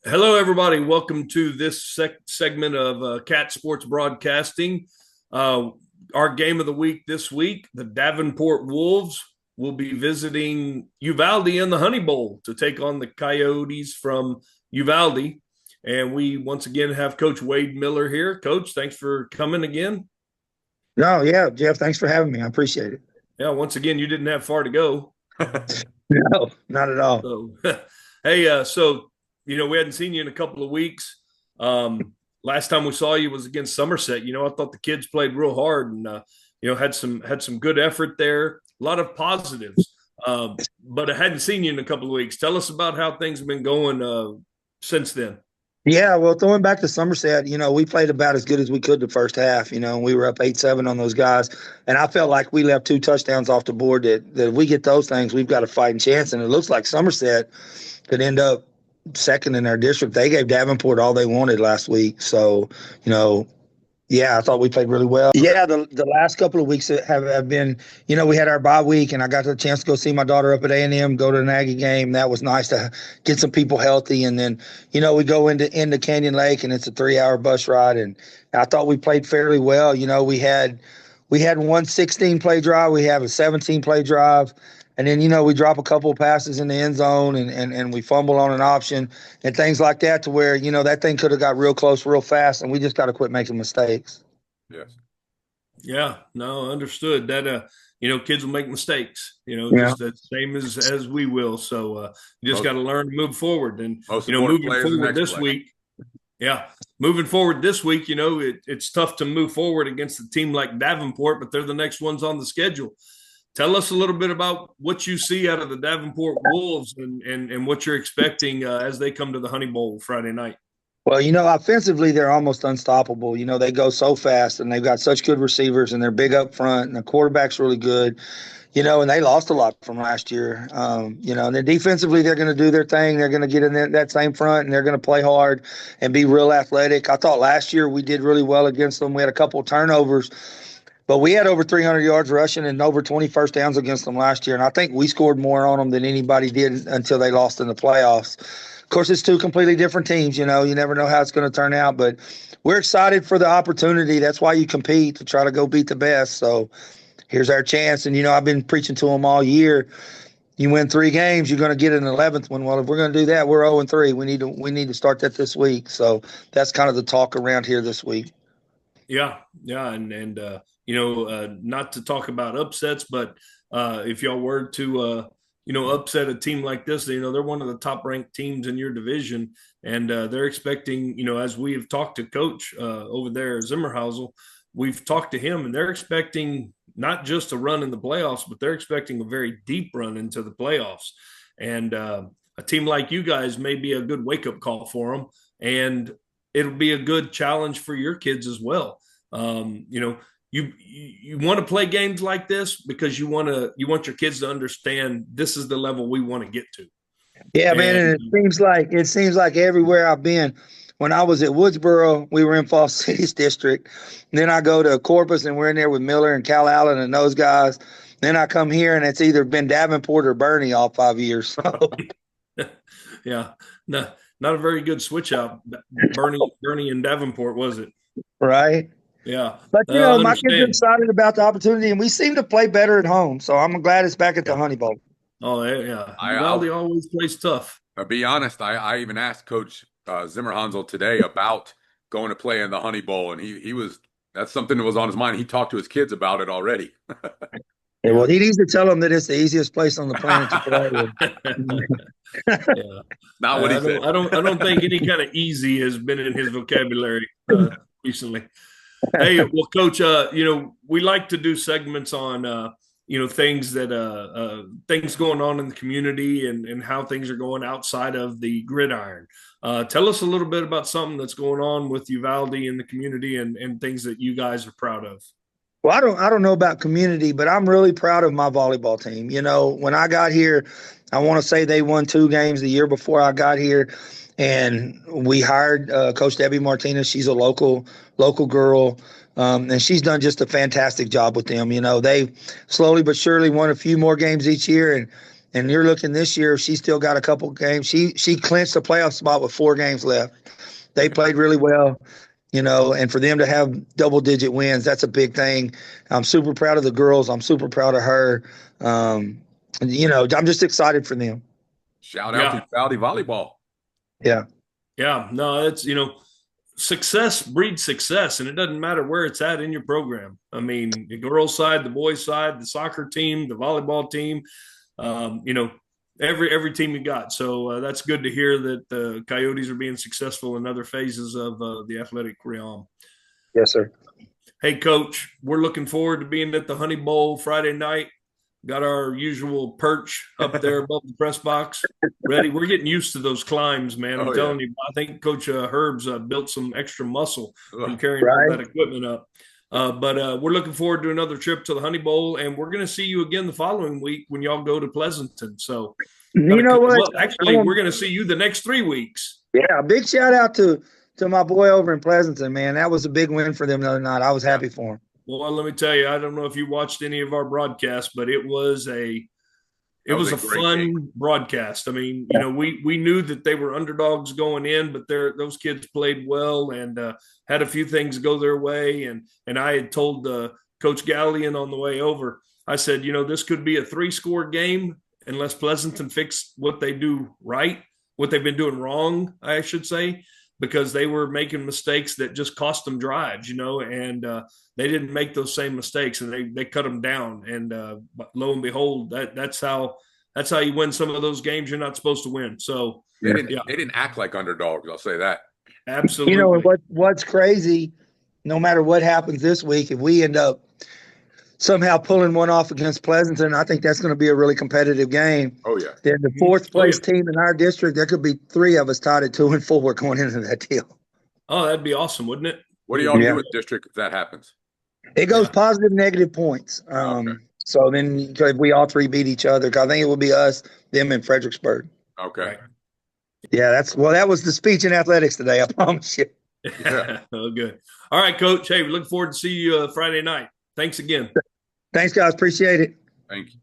Hello, everybody. Welcome to this segment of Cat Sports Broadcasting. Uh, our game of the week this week, the Davenport Wolves will be visiting UVALDE in the Honey Bowl to take on the Coyotes from UVALDE. And we once again have Coach Wade Miller here. Coach, thanks for coming again. No, yeah, Jeff, thanks for having me. I appreciate it. Yeah, once again, you didn't have far to go. No, not at all. So, hey, we hadn't seen you in a couple of weeks. Last time we saw you was against Somerset. I thought the kids played real hard and had some good effort there. A lot of positives. But I hadn't seen you in a couple of weeks. Tell us about how things have been going since then. Yeah, well, throwing back to Somerset, we played about as good as we could the first half, and we were up 8-7 on those guys. And I felt like we left 2 touchdowns off the board that if we get those things, we've got a fighting chance. And it looks like Somerset could end up second in their district. They gave Davenport all they wanted last week. So, yeah, I thought we played really well. Yeah, the last couple of weeks have been, we had our bye week, and I got the chance to go see my daughter up at A&M, go to an Aggie game. That was nice to get some people healthy. And then, we go into Canyon Lake, and it's a 3-hour bus ride. And I thought we played fairly well. We had one 16-play drive. We have a 17-play drive. And then, we drop a couple of passes in the end zone and we fumble on an option and things like that to where, that thing could have got real close real fast, and we just got to quit making mistakes. Yes. Yeah, no, understood that. Kids will make mistakes, Yeah. just the same as we will. So you just got to learn to move forward. And, Most moving important players in the forward next this play. week, moving forward this week, it's tough to move forward against a team like Davenport, but they're the next ones on the schedule. Tell us a little bit about what you see out of the Davenport Wolves and what you're expecting as they come to the Honey Bowl Friday night. Well, offensively, they're almost unstoppable. They go so fast, and they've got such good receivers, and they're big up front, and the quarterback's really good. And they lost a lot from last year. And then defensively, they're going to do their thing. They're going to get in that same front, and they're going to play hard and be real athletic. I thought last year we did really well against them. We had a couple of turnovers, but we had over 300 yards rushing and over 20 first downs against them last year. And I think we scored more on them than anybody did until they lost in the playoffs. Of course, it's 2 completely different teams. You never know how it's going to turn out. But we're excited for the opportunity. That's why you compete, to try to go beat the best. So here's our chance. And, I've been preaching to them all year. You win 3 games, you're going to get an 11th one. Well, if we're going to do that, we're 0-3. We need to start that this week. So that's kind of the talk around here this week. Yeah, and not to talk about upsets, but if y'all were to upset a team like this, they're one of the top ranked teams in your division, and they're expecting, as we have talked to Coach over there, Zimmerhausel, we've talked to him, and they're expecting not just a run in the playoffs, but they're expecting a very deep run into the playoffs, and a team like you guys may be a good wake up call for them, and it'll be a good challenge for your kids as well. You want to play games like this because you want your kids to understand this is the level we want to get to. Yeah, man, and it seems like everywhere I've been. When I was at Woodsboro, we were in Falls City's district. And then I go to Corpus, and we're in there with Miller and Cal Allen and those guys. Then I come here, and it's either been Davenport or Bernie all 5 years. So. Yeah, no, not a very good switch out, Bernie and Davenport, was it? Right. Yeah. But, my kids are excited about the opportunity, and we seem to play better at home. So I'm glad it's back at the Honey Bowl. Oh, yeah. Uvalde always plays tough. I'll be honest, I even asked Coach Zimmerhansel today about going to play in the Honey Bowl, and that's something that was on his mind. He talked to his kids about it already. Yeah, well, he needs to tell them that it's the easiest place on the planet to play. Yeah. Not what he said. I don't think any kind of easy has been in his vocabulary recently. Hey, well, Coach, we like to do segments on things things going on in the community and how things are going outside of the gridiron. Tell us a little bit about something that's going on with Uvalde in the community and things that you guys are proud of. Well, I don't know about community, but I'm really proud of my volleyball team. When I got here, I want to say they won 2 games the year before I got here, and we hired Coach Debbie Martinez. She's a local girl, and she's done just a fantastic job with them. They slowly but surely won a few more games each year, and And you're looking this year, she's still got a couple games. She clinched the playoff spot with 4 games left. They played really well, and for them to have double-digit wins, that's a big thing. I'm super proud of the girls. I'm super proud of her. I'm just excited for them. Shout out to UVALDE volleyball. Yeah. Yeah. No, it's, success breeds success, and it doesn't matter where it's at in your program. I mean, the girls' side, the boys' side, the soccer team, the volleyball team, every team you got. So that's good to hear that the Coyotes are being successful in other phases of the athletic realm. Yes, sir. Hey, Coach, we're looking forward to being at the Honey Bowl Friday night. Got our usual perch up there above the press box. Ready. We're getting used to those climbs, man. I'm telling you, I think Coach Herb's built some extra muscle from carrying all that equipment up. But we're looking forward to another trip to the Honey Bowl, and we're going to see you again the following week when y'all go to Pleasanton. So, what? Well, actually, we're going to see you the next 3 weeks. Yeah, big shout out to my boy over in Pleasanton, man. That was a big win for them the other night. I was happy for him. Well, let me tell you, I don't know if you watched any of our broadcasts, but it was a fun broadcast. I mean, we knew that they were underdogs going in, but those kids played well and had a few things go their way. And I had told Coach Gallion on the way over, I said, this could be a 3-score game unless Pleasanton fix what they do right, what they've been doing wrong, I should say, because they were making mistakes that just cost them drives, and they didn't make those same mistakes, and they cut them down. And lo and behold, that's how you win some of those games you're not supposed to win. So they didn't act like underdogs. I'll say that. Absolutely. What's crazy, no matter what happens this week, if we end up somehow pulling one off against Pleasanton, I think that's going to be a really competitive game. Oh, yeah. Then the 4th place team in our district, there could be 3 of us tied at 2-4 going into that deal. Oh, that'd be awesome, wouldn't it? What do y'all do with district if that happens? It goes positive, negative points. So then if we all 3 beat each other, I think it would be us, them, and Fredericksburg. Okay. Right. Yeah, that was the speech in athletics today, I promise you. Yeah. Oh, good. All right, Coach. Hey, we look forward to see you Friday night. Thanks again. Thanks, guys. Appreciate it. Thank you.